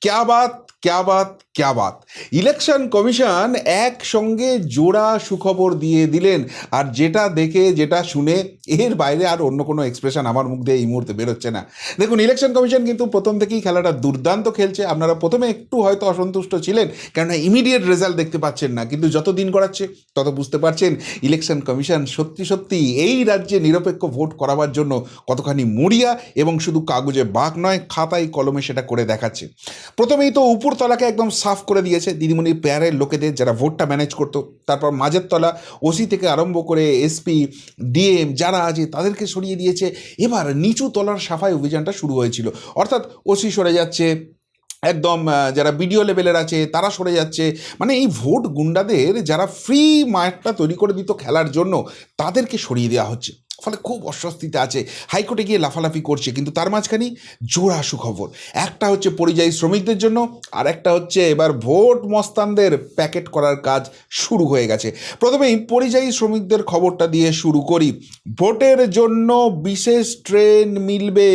क्या बात क्या बात क्या बात। ইলেকশন কমিশন একসঙ্গে জোড়া সুখবর দিয়ে দিলেন। আর যেটা দেখে যেটা শুনে এর বাইরে আর অন্য কোনো এক্সপ্রেশন আমার মুখ দিয়ে এই মুহূর্তে বেরোচ্ছে না। দেখুন, ইলেকশন কমিশন কিন্তু প্রথম থেকেই খেলাটা দুর্দান্ত খেলছে। আপনারা প্রথমে একটু হয়তো অসন্তুষ্ট ছিলেন, কেননা ইমিডিয়েট রেজাল্ট দেখতে পাচ্ছেন না, কিন্তু যত দিন গড়াচ্ছে তত বুঝতে পারছেন ইলেকশন কমিশন সত্যি সত্যি এই রাজ্যে নিরপেক্ষ ভোট করাবার জন্য কতখানি মরিয়া, এবং শুধু কাগজে বাঁক নয়, খাতায় কলমে সেটা করে দেখাচ্ছে। প্রথমেই তো উপরতলাকে একদম সাফ করে দিয়েছে দিদিমণি পেয়ারের লোকেদের, যারা ভোটটা ম্যানেজ করতো। তারপর মাঝের তলা ওসি থেকে আরম্ভ করে এসপি, ডিএম যারা আছে তাদেরকে সরিয়ে দিয়েছে। এবার নিচু তলার সাফাই অভিযানটা শুরু হয়েছিল, অর্থাৎ ওসি সরে যাচ্ছে, একদম যারা বিডিও লেভেলের আছে তারা সরে যাচ্ছে। মানে এই ভোট গুন্ডাদের যারা ফ্রি মাঠটা তৈরি করে দিত খেলার জন্য, তাদেরকে সরিয়ে দেওয়া হচ্ছে। ফলে খুব অস্বস্তিতে আছে, হাইকোর্টে গিয়ে লাফালাফি করছে। কিন্তু তার মাঝখানেই জোড়া সুখবর, একটা হচ্ছে পরিযায়ী শ্রমিকদের জন্য, আর একটা হচ্ছে এবার ভোট মস্তানদের প্যাকেট করার কাজ শুরু হয়ে গেছে। প্রথমেই পরিযায়ী শ্রমিকদের খবরটা দিয়ে শুরু করি। ভোটের জন্য বিশেষ ট্রেন মিলবে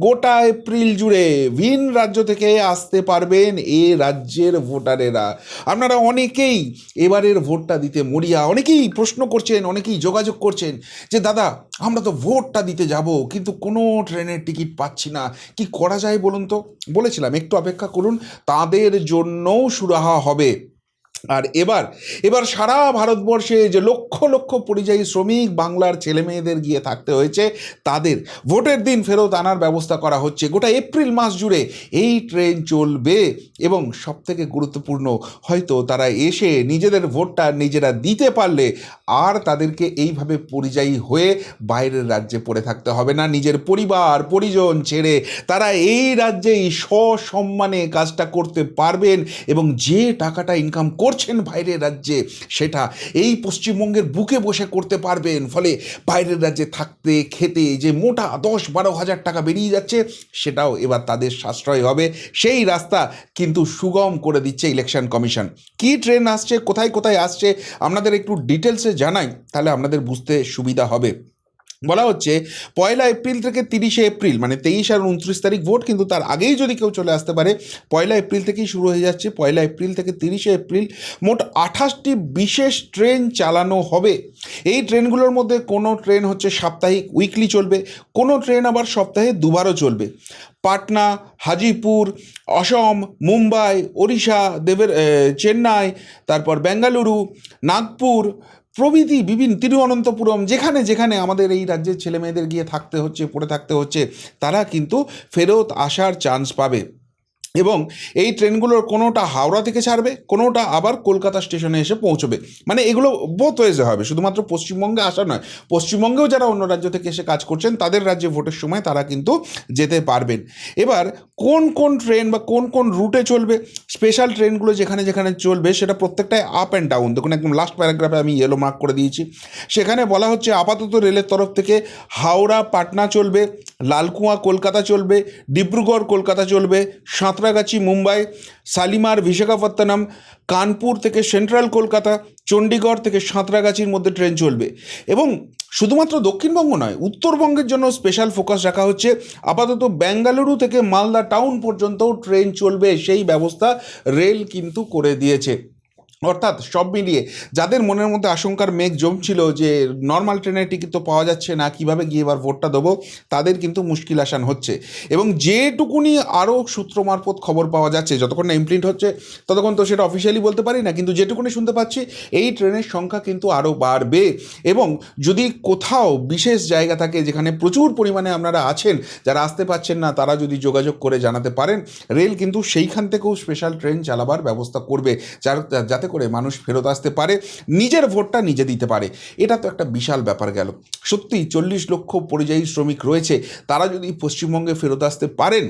গোটা এপ্রিল জুড়ে, ভিন রাজ্য থেকে আসতে পারবেন এ রাজ্যের ভোটারেরা। আপনারা অনেকেই এবারের ভোটটা দিতে মরিয়া, অনেকেই প্রশ্ন করছেন, অনেকেই যোগাযোগ করছেন যে দাদা, আমরা তো ভোটটা দিতে যাব কিন্তু কোনো ট্রেনের টিকিট পাচ্ছি না, কি করা যায় বলুন তো। বলেছিলাম একটু অপেক্ষা করুন, তাদের জন্যও সুরাহা হবে। আর এবার এবার সারা ভারতবর্ষে যে লক্ষ লক্ষ পরিযায়ী শ্রমিক বাংলার ছেলে মেয়েদের গিয়ে থাকতে হয়েছে, তাদের ভোটের দিন ফেরত আনার ব্যবস্থা করা হচ্ছে। গোটা এপ্রিল মাস জুড়ে এই ট্রেন চলবে, এবং সবথেকে গুরুত্বপূর্ণ, হয়তো তারা এসে নিজেদের ভোটটা নিজেরা দিতে পারলে আর তাদেরকে এইভাবে পরিযায়ী হয়ে বাইরের রাজ্যে পড়ে থাকতে হবে না। নিজের পরিবার পরিজন ছেড়ে তারা এই রাজ্যেই সসম্মানে কাজটা করতে পারবেন, এবং যে টাকাটা ইনকাম করছেন বাইরের রাজ্যে সেটা এই পশ্চিমবঙ্গের বুকে বসে করতে পারবেন। ফলে বাইরের রাজ্যে থাকতে খেতে যে মোটা 10-12 হাজার টাকা বেরিয়ে যাচ্ছে, সেটাও এবার তাদের সাশ্রয় হবে। সেই রাস্তা কিন্তু সুগম করে দিচ্ছে ইলেকশন কমিশন। কি ট্রেন আসছে, কোথায় কোথায় আসছে, আপনাদের একটু ডিটেলসে জানাই, তাহলে আপনাদের বুঝতে সুবিধা হবে। বলা হচ্ছে 1 এপ্রিল থেকে 30 এপ্রিল, মানে 23 আর 29 তারিখ ভোট, কিন্তু তার আগেই যদি কেউ চলে আসতে পারে। 1 এপ্রিল থেকেই শুরু হয়ে যাচ্ছে। 1 এপ্রিল থেকে 30 এপ্রিল মোট 28টি বিশেষ ট্রেন চালানো হবে। এই ট্রেনগুলোর মধ্যে কোনো ট্রেন হচ্ছে সাপ্তাহিক উইকলি চলবে, কোনো ট্রেন আবার সপ্তাহে দুবারও চলবে। পাটনা, হাজিপুর, অসম, মুম্বাই, ওড়িশা, চেন্নাই, তারপর বেঙ্গালুরু, নাগপুর প্রভৃতি বিভিন্ন, তিরুঅনন্তপুরম, যেখানে যেখানে আমাদের এই রাজ্যের ছেলেমেয়েদের গিয়ে থাকতে হচ্ছে, পড়ে থাকতে হচ্ছে, তারা কিন্তু ফেরত আসার চান্স পাবে। এবং এই ট্রেনগুলোর কোনোটা হাওড়া থেকে ছাড়বে, কোনোটা আবার কলকাতা স্টেশনে এসে পৌঁছবে। মানে এগুলো বোথ ওয়েজে হবে, শুধুমাত্র পশ্চিমবঙ্গে আসা নয়, পশ্চিমবঙ্গেও যারা অন্য রাজ্য থেকে এসে কাজ করছেন তাদের রাজ্যে ভোটের সময় তারা কিন্তু যেতে পারবেন। এবার কোন কোন ট্রেন বা কোন কোন রুটে চলবে, স্পেশাল ট্রেনগুলো যেখানে যেখানে চলবে সেটা প্রত্যেকটাই আপ অ্যান্ড ডাউন। দেখুন একদম লাস্ট প্যারাগ্রাফে আমি ইয়েলো মার্ক করে দিয়েছি। সেখানে বলা হচ্ছে আপাতত রেলের তরফ থেকে হাওড়া পাটনা চলবে, লালকুয়া কলকাতা চলবে, ডিব্রুগড় কলকাতা চলবে, সাঁতরাগাছি মুম্বাই, শালিমার বিশাখাপত্তনম, কানপুর থেকে সেন্ট্রাল কলকাতা, চণ্ডীগড় থেকে সাঁতরাগাছির মধ্যে ট্রেন চলবে। এবং শুধুমাত্র দক্ষিণবঙ্গ নয়, উত্তরবঙ্গের জন্য স্পেশাল ফোকাস রাখা হচ্ছে। আপাতত বেঙ্গালুরু থেকে মালদা টাউন পর্যন্তও ট্রেন চলবে, সেই ব্যবস্থা রেল কিন্তু করে দিয়েছে। অর্থাৎ সব মিলিয়ে যাদের মনের মধ্যে আশঙ্কার মেঘ জমছিল যে নর্মাল ট্রেনের টিকিট তো পাওয়া যাচ্ছে না, কিভাবে গিয়ে এবার ভোটটা দেবো, তাদের কিন্তু মুশকিল আসান হচ্ছে। এবং যেটুকুনি আরও সূত্র মারফত খবর পাওয়া যাচ্ছে, যতক্ষণ না ইমপ্রিন্ট হচ্ছে ততক্ষণ তো সেটা অফিসিয়ালি বলতে পারি না, কিন্তু যেটুকুনি শুনতে পাচ্ছি এই ট্রেনের সংখ্যা কিন্তু আরও বাড়বে। এবং যদি কোথাও বিশেষ জায়গা থাকে যেখানে প্রচুর পরিমাণে আপনারা আছেন, যারা আসতে পারছেন না, তারা যদি যোগাযোগ করে জানাতে পারেন, রেল কিন্তু সেইখান থেকেও স্পেশাল ট্রেন চালাবার ব্যবস্থা করবে, যাতে করে মানুষ ফেরত আসতে পারে, নিজের ভোটটা নিজে দিতে পারে। এটা তো একটা বিশাল ব্যাপার গেল। সত্যি 40 লক্ষ পরিযায়ী শ্রমিক রয়েছে, তারা যদি পশ্চিমবঙ্গে ফেরত আসতে পারেন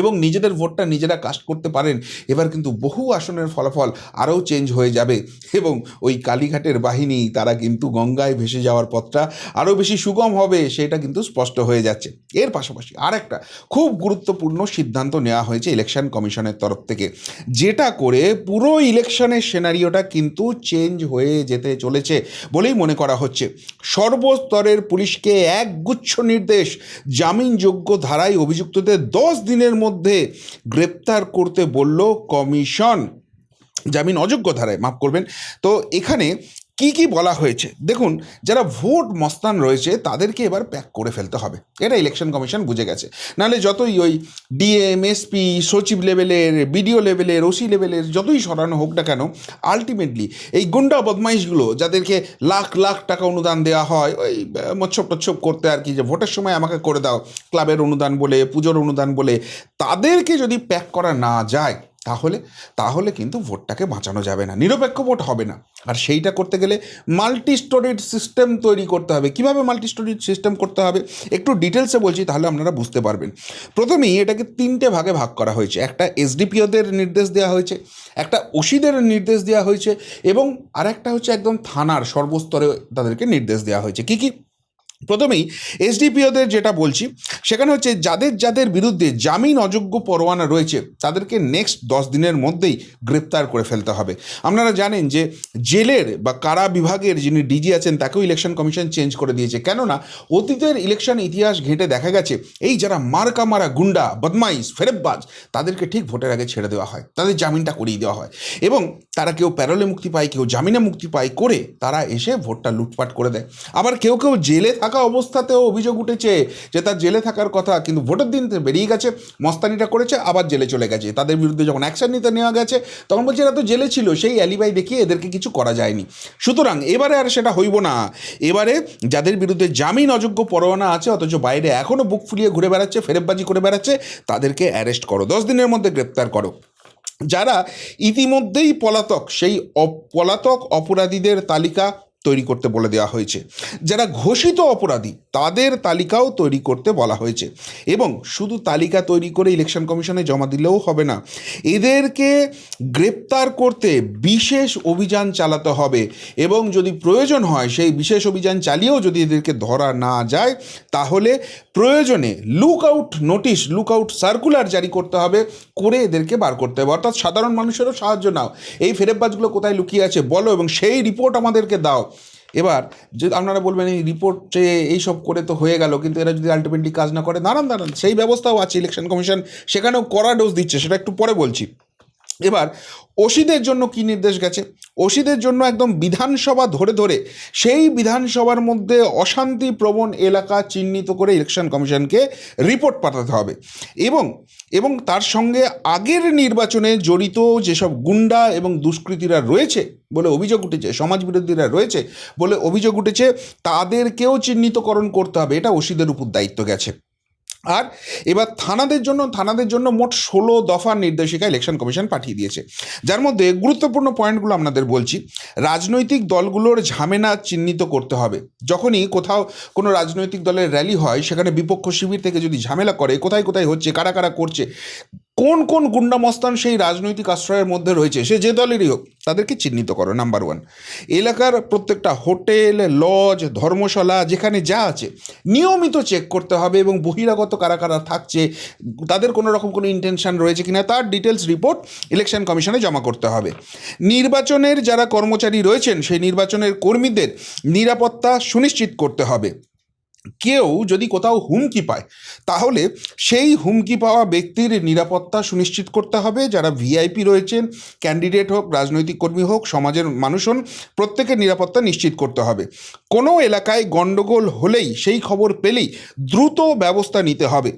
এবং নিজেদের ভোটটা নিজেরা কাস্ট করতে পারেন, এবার কিন্তু বহু আসনের ফলাফল আরও চেঞ্জ হয়ে যাবে। এবং ওই কালীঘাটের বাহিনী তারা কিন্তু গঙ্গায় ভেসে যাওয়ার পথটা আরও বেশি সুগম হবে, সেটা কিন্তু স্পষ্ট হয়ে যাচ্ছে। এর পাশাপাশি আর একটা খুব গুরুত্বপূর্ণ সিদ্ধান্ত নেওয়া হয়েছে ইলেকশন কমিশনের তরফ থেকে, যেটা করে পুরো ইলেকশনের সিনারিওটা কিন্তু চেঞ্জ হয়ে যেতে চলেছে বলেই মনে করা হচ্ছে। সর্বস্তরের পুলিশকে একগুচ্ছ নির্দেশ, জামিনযোগ্য ধারায় অভিযুক্তদের 10 দিনের মধ্যে গ্রেপ্তার করতে বলল কমিশন, জামিন অযোগ্য ধারায়, মাফ করবেন। তো এখানে কি কি বলা হয়েছে দেখুন, যারা ভোট মস্তান রয়েছে তাদেরকে এবার প্যাক করে ফেলতে হবে, এটা ইলেকশন কমিশন বুঝে গেছে। নাহলে যতই ওই ডিএম, এসপি, সচিব লেভেলের, বিডিও লেভেলের, ওসি লেভেলের যতই সরানো হোক না কেন, আলটিমেটলি এই গুন্ডা বদমাইশগুলো যাদেরকে লাখ লাখ টাকা অনুদান দেওয়া হয় ওই মচ্ছপ টচ্ছপ করতে আর কি, যে ভোটের সময় আমাকে করে দাও ক্লাবের অনুদান বলে, পুজোর অনুদান বলে, তাদেরকে যদি প্যাক করা না যায় তাহলে কিন্তু ভোটটাকে বাঁচানো যাবে না, নিরপেক্ষ ভোট হবে না। আর সেইটা করতে গেলে মাল্টি স্টোরেজ সিস্টেম তৈরি করতে হবে। কিভাবে মাল্টি স্টোরেজ সিস্টেম করতে হবে একটু ডিটেলসে বলছি, তাহলে আপনারা বুঝতে পারবেন। প্রথমেই এটাকে 3টে ভাগে ভাগ করা হয়েছে। একটা এসডিপিওদের নির্দেশ দেওয়া হয়েছে, একটা ওসিদের নির্দেশ দেওয়া হয়েছে, এবং আরেকটা হচ্ছে একদম থানার সর্বস্তরে তাদেরকে নির্দেশ দেওয়া হয়েছে। কি কি? প্রথমেই এসডিপিওদের যেটা বলছি, সেখানে হচ্ছে যাদের বিরুদ্ধে জামিন অযোগ্য পরোয়ানা রয়েছে তাদেরকে নেক্সট 10 দিনের মধ্যেই গ্রেপ্তার করে ফেলতে হবে। আপনারা জানেন যে জেলের বা কারা বিভাগের যিনি ডিজি আছেন তাকেও ইলেকশন কমিশন চেঞ্জ করে দিয়েছে। কেননা অতীতের ইলেকশন ইতিহাস ঘেঁটে দেখা গেছে এই যারা মার্কা মারা গুন্ডা, বদমাইশ, ফেরেববাজ, তাদেরকে ঠিক ভোটের আগে ছেড়ে দেওয়া হয়, তাদের জামিনটা করিয়ে দেওয়া হয়, এবং তারা কেউ প্যারোলে মুক্তি পায়, কেউ জামিনে মুক্তি পায়, করে তারা এসে ভোটটা লুটপাট করে দেয়। আবার কেউ কেউ জেলে থাকা অবস্থাতেও অভিযোগ উঠেছে যে তার জেলে থাকার কথা, কিন্তু ভোটের দিন বেরিয়ে গেছে, মস্তানিটা করেছে, আবার জেলে চলে গেছে। তাদের বিরুদ্ধে যখন অ্যাকশন নিতে নেওয়া গেছে তখন বলছে এরা তো জেলে ছিল, সেই অ্যালিবাই দেখিয়ে এদেরকে কিছু করা যায়নি। সুতরাং এবারে আর সেটা হইব না। এবারে যাদের বিরুদ্ধে জামিন অযোগ্য পরোয়ানা আছে অথচ বাইরে এখনও বুক ফুলিয়ে ঘুরে বেড়াচ্ছে, ফেরেববাজি করে বেড়াচ্ছে, তাদেরকে অ্যারেস্ট করো, 10 দিনের মধ্যে গ্রেপ্তার করো। যারা ইতিমধ্যেই পলাতক, সেই পলাতক অপরাধীদের তালিকা তৈরি করতে বলে দেওয়া হয়েছে। যারা ঘোষিত অপরাধী তাদের তালিকাও তৈরি করতে বলা হয়েছে, এবং শুধু তালিকা তৈরি করে ইলেকশন কমিশনে জমা দিলেও হবে না, এদেরকে গ্রেপ্তার করতে বিশেষ অভিযান চালাতে হবে, এবং যদি প্রয়োজন হয় সেই বিশেষ অভিযান চালিয়েও যদি এদেরকে ধরা না যায় তাহলে প্রয়োজনে লুকআউট নোটিশ, লুকআউট সার্কুলার জারি করতে হবে, করে এদেরকে বার করতে হবে। অর্থাৎ সাধারণ মানুষেরও সাহায্য নাও, এই ফেরেববাজগুলো কোথায় লুকিয়ে আছে বলো, এবং সেই রিপোর্ট আমাদেরকে দাও। এবার যদি আপনারা বলবেন এই রিপোর্ট চেয়ে এইসব করে তো হয়ে গেল, কিন্তু এরা যদি আলটিমেটলি কাজ না করে, দাঁড়ান সেই ব্যবস্থাও আছে ইলেকশন কমিশন, সেখানেও কড়া ডোজ দিচ্ছে, সেটা একটু পরে বলছি। এবার ওসিদের জন্য কি নির্দেশ গেছে? ওসিদের জন্য একদম বিধানসভা ধরে ধরে সেই বিধানসভার মধ্যে অশান্তি প্রবণ এলাকা চিহ্নিত করে ইলেকশন কমিশনকে রিপোর্ট পাঠাতে হবে, এবং তার সঙ্গে আগের নির্বাচনে জড়িত যেসব গুন্ডা এবং দুষ্কৃতীরা রয়েছে বলে অভিযোগ উঠেছে, সমাজবিরোধীরা রয়েছে বলে অভিযোগ উঠেছে, তাদেরকেও চিহ্নিতকরণ করতে হবে। এটা ওসিদের উপর দায়িত্ব গেছে। আর এবার থানাদের জন্য মোট 16 দফার নির্দেশিকা ইলেকশন কমিশন পাঠিয়ে দিয়েছে, যার মধ্যে গুরুত্বপূর্ণ পয়েন্টগুলো আপনাদের বলছি। রাজনৈতিক দলগুলোর ঝামেলা চিহ্নিত করতে হবে। যখনই কোথাও কোনো রাজনৈতিক দলের র্যালি হয়, সেখানে বিপক্ষ শিবির থেকে যদি ঝামেলা করে, কোথায় কোথায় হচ্ছে, কারা কারা করছে, কোন কোন গুন্ডামস্তান সেই রাজনৈতিক আশ্রয়ের মধ্যে রয়েছে, সে যে দলেরই হোক, তাদেরকে চিহ্নিত করো। নাম্বার 1, এলাকার প্রত্যেকটা হোটেল, লজ, ধর্মশালা যেখানে যা আছে নিয়মিত চেক করতে হবে, এবং বহিরাগত কারা কারা থাকছে, তাদের কোনো রকম কোনো ইন্টেনশন রয়েছে কিনা তার ডিটেলস রিপোর্ট ইলেকশন কমিশনে জমা করতে হবে। নির্বাচনের যারা কর্মচারী রয়েছেন সেই নির্বাচনের কর্মীদের নিরাপত্তা সুনিশ্চিত করতে হবে। কেউ যদি কোথাও হুমকি পায় তাহলে সেই হুমকি পাওয়া ব্যক্তির নিরাপত্তা সুনিশ্চিত করতে হবে। যারা ভিআইপি রয়েছেন, ক্যান্ডিডেট হোক, রাজনৈতিক কর্মী হোক, সমাজের মানুষ হন, প্রত্যেকের নিরাপত্তা নিশ্চিত করতে হবে। কোনো এলাকায় গণ্ডগোল হলেই, সেই খবর পেলেই দ্রুত ব্যবস্থা নিতে হবে।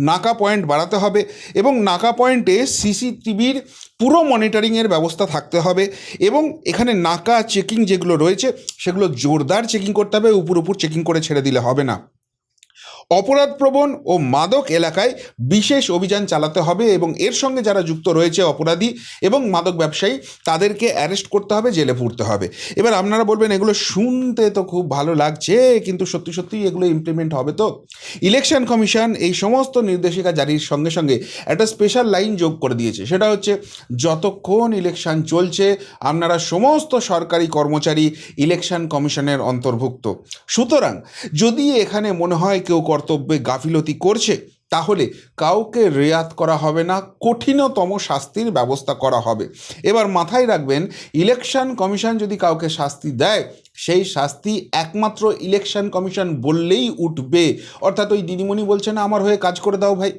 নাকা পয়েন্ট বাড়াতে হবে, এবং নাকা পয়েন্টে সিসিটিভির পুরো মনিটরিংয়ের ব্যবস্থা থাকতে হবে, এবং এখানে নাকা চেকিং যেগুলো রয়েছে সেগুলো জোরদার চেকিং করতে হবে, উপর চেকিং করে ছেড়ে দিলে হবে না। অপরাধপ্রবণ ও মাদক এলাকায় বিশেষ অভিযান চালাতে হবে, এবং এর সঙ্গে যারা যুক্ত রয়েছে অপরাধী এবং মাদক ব্যবসায়ী, তাদেরকে অ্যারেস্ট করতে হবে, জেলে পুরতে হবে। এবার আপনারা বলবেন এগুলো শুনতে তো খুব ভালো লাগছে, কিন্তু সত্যি সত্যি এগুলো ইমপ্লিমেন্ট হবে তো? ইলেকশন কমিশন এই সমস্ত নির্দেশিকা জারির সঙ্গে সঙ্গে একটা স্পেশাল লাইন যোগ করে দিয়েছে, সেটা হচ্ছে যতক্ষণ ইলেকশন চলছে আপনারা সমস্ত সরকারি কর্মচারী ইলেকশন কমিশনের অন্তর্ভুক্ত। সুতরাং যদি এখানে মনে হয় কেউ কর্তব্যে গাফিলতি করছে, তাহলে কাউকে রেয়াত করা হবে না, কঠিনতম শাস্তির ব্যবস্থা করা হবে। এবার মাথায় রাখবেন, ইলেকশন কমিশন যদি কাউকে শাস্তি দেয়, সেই শাস্তি একমাত্র ইলেকশন কমিশন বললেই উঠবে। অর্থাৎ ওই দিদিমণি বলছে না আমার হয়ে কাজ করে দাও ভাই,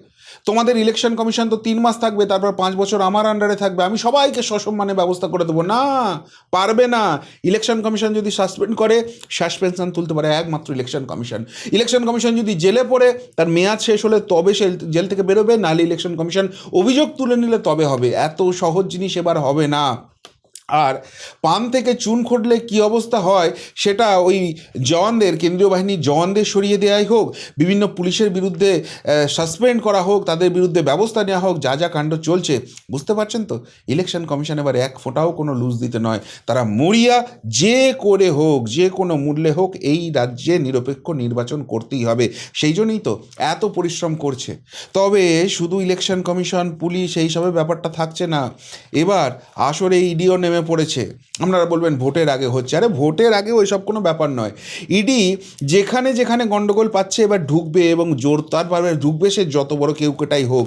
তোমাদের ইলেকশন কমিশন তো 3 মাস থাকবে, তারপর 5 বছর আমার আন্ডারে থাকবে, আমি সবাইকে সসম্মানে ব্যবস্থা করে দেবো। না, পারবে না। ইলেকশন কমিশন যদি সাসপেন্ড করে, সাসপেনশন তুলতে পারে একমাত্র ইলেকশন কমিশন। ইলেকশন কমিশন যদি জেলে পড়ে, তার মেয়াদ শেষ হলে তবে সে জেল থেকে বেরোবে, নাহলে ইলেকশন কমিশন অভিযোগ তুলে নিলে তবে হবে। এত সহজ জিনিস এবার হবে না। আর পান থেকে চুন খুঁড়লে কী অবস্থা হয় সেটা ওই জওয়ানদের, কেন্দ্রীয় বাহিনীর জওয়ানদের সরিয়ে দেওয়াই হোক, বিভিন্ন পুলিশের বিরুদ্ধে সাসপেন্ড করা হোক, তাদের বিরুদ্ধে ব্যবস্থা নেওয়া হোক, যা যা কাণ্ড চলছে বুঝতে পারছেন তো। ইলেকশন কমিশন এবার এক ফোঁটাও কোনো লুজ দিতে নয়, তারা মরিয়া যে করে হোক, যে কোনো মূল্যে হোক এই রাজ্যে নিরপেক্ষ নির্বাচন করতেই হবে। সেই জন্যই তো এত পরিশ্রম করছে। তবে শুধু ইলেকশন কমিশন, পুলিশ এইসবের ব্যাপারটা থাকছে না, এবার আসরে ইডিও নেমে পড়েছে। আপনারা বলবেন ভোটের আগে হচ্ছে, আরে ভোটের আগে ওই সব কোনো ব্যাপার নয়। ইডি যেখানে যেখানে গণ্ডগোল পাচ্ছে এবার ঢুকবে, এবং জোরদারভাবে ঢুকবে, সে যত বড় কেউকেটাই হোক।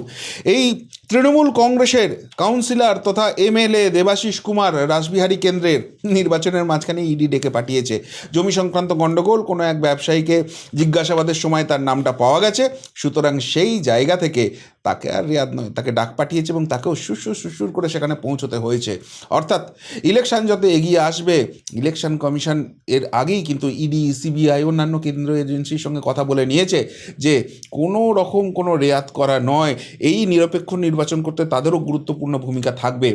এই তৃণমূল কংগ্রেসের কাউন্সিলর তথা এমএলএ দেবাশিস কুমার রাসবিহারী কেন্দ্রের নির্বাচনের মাঝখানে ইডি ডেকে পাঠিয়েছে। জমি সংক্রান্ত গণ্ডগোল, কোনো এক ব্যবসায়ীকে জিজ্ঞাসাবাদের সময় তার নামটা পাওয়া গেছে, সুতরাং সেই জায়গা থেকে তাকে আর রেয়াদ নয়, তাকে ডাক পাঠিয়েছে এবং তাকেও সুসুর করে সেখানে পৌঁছতে হয়েছে। অর্থাৎ ইলেকশন যত এগিয়ে আসবে, ইলেকশন কমিশন এর আগেই কিন্তু ইডি, সিবিআই, অন্যান্য কেন্দ্রীয় এজেন্সির সঙ্গে কথা বলে নিয়েছে যে কোনো রকম কোনো রেয়াত করা নয়, এই নিরপেক্ষ নির্বাচন করতে তাদেরও গুরুত্বপূর্ণ ভূমিকা থাকবে।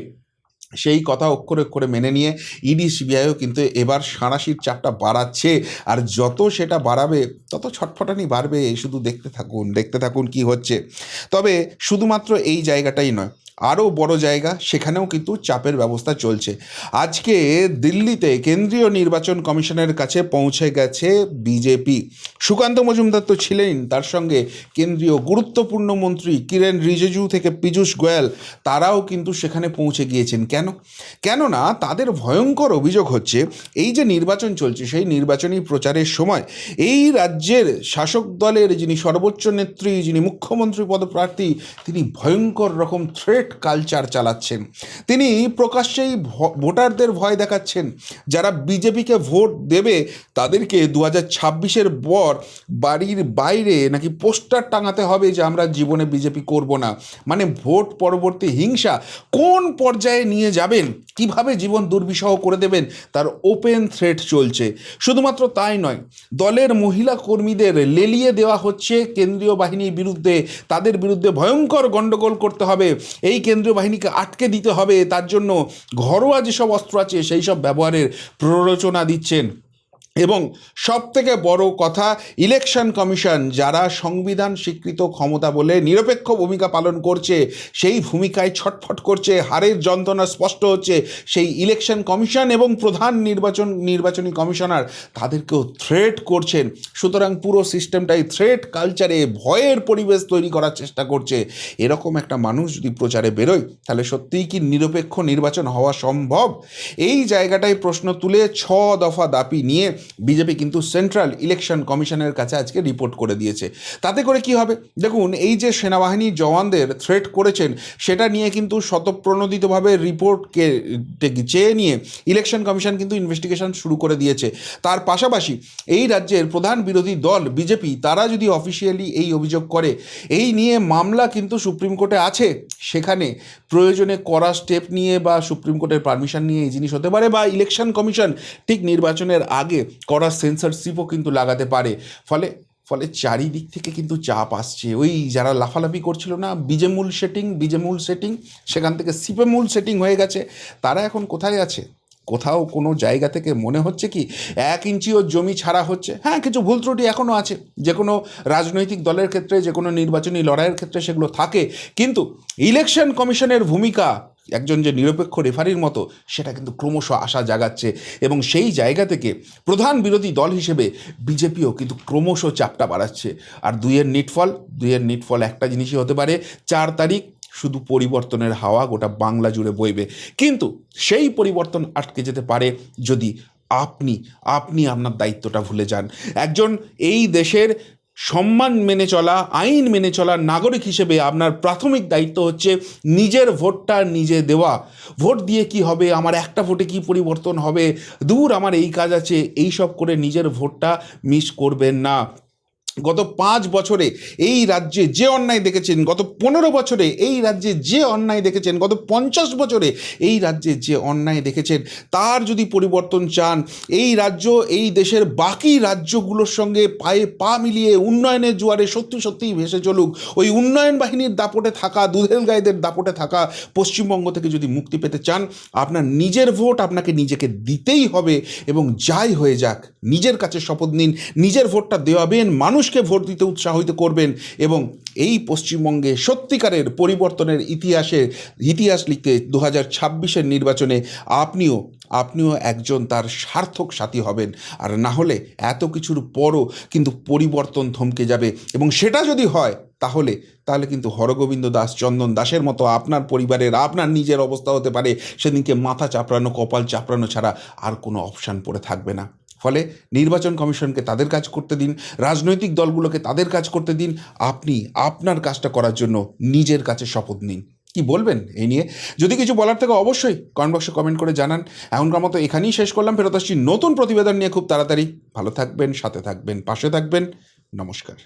সেই কথা অক্ষরে অক্ষরে মেনে নিয়ে ইডি, সিবিআইও কিন্তু এবার সাঁড়াশির চাপটা বাড়াচ্ছে। আর যত সেটা বাড়াবে তত ছটফটানি বাড়বে। শুধু দেখতে থাকুন কি হচ্ছে। তবে শুধুমাত্র এই জায়গাটাই নয়, আরও বড় জায়গা, সেখানেও কিন্তু চাপের ব্যবস্থা চলছে। আজকে দিল্লিতে কেন্দ্রীয় নির্বাচন কমিশনের কাছে পৌঁছে গেছে বিজেপি। সুকান্ত মজুমদার তো ছিলেন, তার সঙ্গে কেন্দ্রীয় গুরুত্বপূর্ণ মন্ত্রী কিরেন রিজিজু থেকে পীযূষ গোয়েল, তারাও কিন্তু সেখানে পৌঁছে গিয়েছেন। কেননা তাদের ভয়ঙ্কর অভিযোগ হচ্ছে, এই যে নির্বাচন চলছে, সেই নির্বাচনী প্রচারের সময় এই রাজ্যের শাসক দলের যিনি সর্বোচ্চ নেত্রী, যিনি মুখ্যমন্ত্রী পদপ্রার্থী, তিনি ভয়ঙ্কর রকম থ্রেট কালচার চালাচ্ছেন। তিনি প্রকাশ্যেই ভোটারদের ভয় দেখাচ্ছেন, যারা বিজেপিকে ভোট দেবে তাদেরকে 2026-এর পর বাড়ির বাইরে নাকি পোস্টার টাঙাতে হবে যে আমরা জীবনে বিজেপি করব না। মানে ভোট পরবর্তী হিংসা কোন পর্যায়ে নিয়ে যাবেন, কিভাবে জীবন দুর্বিষহ করে দেবেন, তার ওপেন থ্রেট চলছে। শুধুমাত্র তাই নয়, দলের মহিলা কর্মীদের লেলিয়ে দেওয়া হচ্ছে কেন্দ্রীয় বাহিনীর বিরুদ্ধে, তাদের বিরুদ্ধে ভয়ঙ্কর গণ্ডগোল করতে হবে, এই কেন্দ্রীয় বাহিনীকে আটকে দিতে হবে, তার জন্য ঘরোয়া যেসব অস্ত্র আছে সেই সব ব্যবহারের প্ররোচনা দিচ্ছেন। এবং সবথেকে বড় কথা, ইলেকশন কমিশন যারা সংবিধান স্বীকৃত ক্ষমতা বলে নিরপেক্ষ ভূমিকা পালন করছে, সেই ভূমিকায় ছটফট করছে, হারের যন্ত্রণা স্পষ্ট হচ্ছে সেই ইলেকশন কমিশন এবং প্রধান নির্বাচনী কমিশনার, তাদেরকেও থ্রেট করছেন। সুতরাং পুরো সিস্টেমটাই থ্রেট কালচারে ভয়ের পরিবেশ তৈরি করার চেষ্টা করছে। এরকম একটা মানুষ যদি প্রচারে বেরোয়, তাহলে সত্যিই কি নিরপেক্ষ নির্বাচন হওয়া সম্ভব? এই জায়গাটায় প্রশ্ন তুলে 6 দফা দাবি নিয়ে বিজেপি কিন্তু সেন্ট্রাল ইলেকশন কমিশনের কাছে আজকে রিপোর্ট করে দিয়েছে। তাতে করে কি হবে দেখুন, এই যে সেনাবাহিনীর জওয়ানদের থ্রেট করেছেন, সেটা নিয়ে কিন্তু স্বতঃপ্রণোদিতভাবে রিপোর্টকে চেয়ে নিয়ে ইলেকশন কমিশন কিন্তু ইনভেস্টিগেশন শুরু করে দিয়েছে। তার পাশাপাশি এই রাজ্যের প্রধান বিরোধী দল বিজেপি, তারা যদি অফিসিয়ালি এই অভিযোগ করে, এই নিয়ে মামলা কিন্তু সুপ্রিম কোর্টে আছে, সেখানে প্রয়োজনে কড়া স্টেপ নিয়ে বা সুপ্রিম কোর্টের পারমিশন নিয়ে এই জিনিস হতে পারে, বা ইলেকশন কমিশন ঠিক নির্বাচনের আগে কড়া সেন্সরশিপও কিন্তু লাগাতে পারে। ফলে চারিদিক থেকে কিন্তু চাপ আসছে। ওই যারা লাফালাফি করছিল না, বিজেমূল সেটিং, সেখান থেকে সিপেমূল সেটিং হয়ে গেছে, তারা এখন কোথায় আছে? কোথাও কোনো জায়গা থেকে মনে হচ্ছে কি 1 ইঞ্চিও জমি ছাড়া হচ্ছে? হ্যাঁ, কিছু ভুল ত্রুটি এখনও আছে, যে কোনো রাজনৈতিক দলের ক্ষেত্রে, যে কোনো নির্বাচনী লড়াইয়ের ক্ষেত্রে সেগুলো থাকে, কিন্তু ইলেকশন কমিশনের ভূমিকা একজন যে নিরপেক্ষ রেফারির মতো, সেটা কিন্তু ক্রমশ আশা জাগাচ্ছে। এবং সেই জায়গা থেকে প্রধান বিরোধী দল হিসেবে বিজেপিও কিন্তু ক্রমশ চাপটা বাড়াচ্ছে। আর দুইয়ের নিটফল একটা জিনিসই হতে পারে, 4 তারিখ শুধু পরিবর্তনের হাওয়া গোটা বাংলা জুড়ে বইবে। কিন্তু সেই পরিবর্তন আটকে যেতে পারে যদি আপনি আপনার দায়িত্বটা ভুলে যান। একজন এই দেশের সম্মান মেনে চলা, আইন মেনে চলা নাগরিক হিসেবে আপনার প্রাথমিক দায়িত্ব হচ্ছে নিজের ভোটটা নিজে দেওয়া। ভোট দিয়ে কি হবে, আমার একটা ভোটে কি পরিবর্তন হবে, দূর আমার এই কাজ আছে, এই সব করে নিজের ভোটটা মিস করবেন না। গত 5 বছরে এই রাজ্যে যে অন্যায় দেখেছেন, গত 15 বছরে এই রাজ্যে যে অন্যায় দেখেছেন, গত 50 বছরে এই রাজ্যে যে অন্যায় দেখেছেন, তার যদি পরিবর্তন চান, এই রাজ্য এই দেশের বাকি রাজ্যগুলোর সঙ্গে পায়ে পা মিলিয়ে উন্নয়নের জোয়ারে সত্যি সত্যিই ভেসে চলুক, ওই উন্নয়ন বাহিনীর দাপটে থাকা, দুধেল গাইদের দাপটে থাকা পশ্চিমবঙ্গ থেকে যদি মুক্তি পেতে চান, আপনার নিজের ভোট আপনাকে নিজেকে দিতেই হবে। এবং যাই হয়ে যাক, নিজের কাছে শপথ নিন, নিজের ভোটটা দেওয়াবেন, মানুষকে ভোট দিতে উৎসাহিত করবেন এবং এই পশ্চিমবঙ্গে সত্যিকারের পরিবর্তনের ইতিহাস লিখতে 2026-এর নির্বাচনে আপনিও একজন তার সার্থক সাথী হবেন। আর না হলে এত কিছুর পরও কিন্তু পরিবর্তন থমকে যাবে, এবং সেটা যদি হয় তাহলে কিন্তু হরগোবিন্দ দাস, চন্দন দাসের মতো আপনার পরিবারের, আপনার নিজের অবস্থা হতে পারে সেদিনকে মাথা চাপড়ানো, কপাল চাপড়ানো ছাড়া আর কোনো অপশান পড়ে থাকবে না। ফলে নির্বাচন কমিশনকে তাদের কাজ করতে দিন, রাজনৈতিক দলগুলোকে তাদের কাজ করতে দিন, আপনি আপনার কাজটা করার জন্য নিজের কাছে শপথ নিন। কি বলবেন এই নিয়ে? যদি কিছু বলার থেকে অবশ্যই কমেন্ট বক্সে কমেন্ট করে জানান। এখনকার মতো এখানেই শেষ করলাম, ফেরত আসছি নতুন প্রতিবেদন নিয়ে খুব তাড়াতাড়ি। ভালো থাকবেন, সাথে থাকবেন, পাশে থাকবেন। নমস্কার।